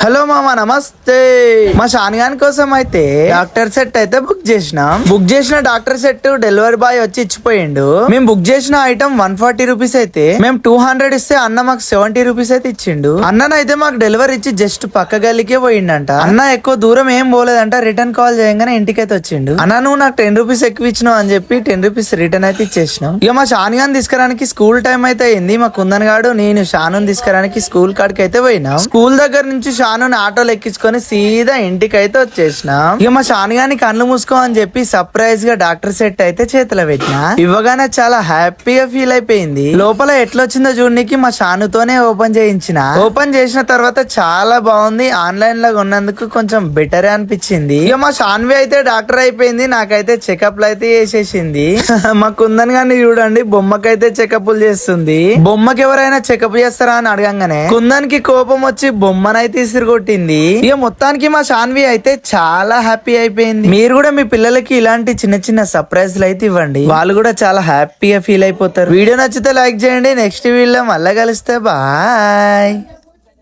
Hello మామ నమస్తే. మా షానిగాని కోసం అయితే డాక్టర్ సెట్ అయితే బుక్ చేసిన డాక్టర్ సెట్ డెలివరీ బాయ్ వచ్చి ఇచ్చిపోయిండు. మేము బుక్ చేసిన ఐటమ్ 140 రూపీస్ అయితే మేము 200 ఇస్తే అన్న మాకు 70 రూపీస్ అయితే ఇచ్చిండు. అన్ననైతే మాకు డెలివరీ ఇచ్చి జస్ట్ పక్క గల్లికే పోయిండంట. అన్న ఎక్కువ దూరం ఏం పోలేదంట. రిటర్న్ కాల్ చేయగానే ఇంటికైతే వచ్చిండు. అన్న నువ్వు నాకు 10 రూపీస్ ఎక్కువ ఇచ్చినావు అని చెప్పి 10 రూపీస్ రిటర్న్ అయితే ఇచ్చేసినాం. ఇక మా షానిగాని తీసుకురానికి స్కూల్ టైం అయితే అయింది. మా కుందన్ గాడు నేను షాను తీసుకురానికి స్కూల్ కాడికి అయితే పోయినాం. స్కూల్ దగ్గర నుంచి షాను ఆటోలు ఎక్కించుకొని సీదా ఇంటికి అయితే వచ్చేసినాం. ఇక మా షానిగాని కళ్ళు మూసుకో అని చెప్పి సర్ప్రైజ్ గా డాక్టర్ సెట్ అయితే చేతిలో పెట్టినా. ఇవ్వగానే చాలా హ్యాపీగా ఫీల్ అయిపోయింది. లోపల ఎట్లొచ్చిందో చూడనికి మా షానుతోనే ఓపెన్ చేయించిన. ఓపెన్ చేసిన తర్వాత చాలా బాగుంది. ఆన్లైన్ లో కొన్నందుకు కొంచెం బెటర్ అనిపించింది. ఇక మా షాన్వి అయితే డాక్టర్ అయిపోయింది. నాకైతే చెకప్లు అయితే చేసేసింది. మా కుందన్ గారిని చూడండి బొమ్మకైతే చెకప్లు చేస్తుంది. బొమ్మకి ఎవరైనా చెకప్ చేస్తారా అని అడగంగానే కుందన్ కి కోపం వచ్చి బొమ్మనైతే కొట్టింది. ఇక మొత్తానికి మా షాన్వి అయితే చాలా హ్యాపీ అయిపోయింది. మీరు కూడా మీ పిల్లలకి ఇలాంటి చిన్న చిన్న సర్ప్రైజ్లు అయితే ఇవ్వండి. వాళ్ళు కూడా చాలా హ్యాపీగా ఫీల్ అయిపోతారు. వీడియో నచ్చితే లైక్ చేయండి. నెక్స్ట్ వీడియోలో మళ్ళా కలిస్తే బాయ్.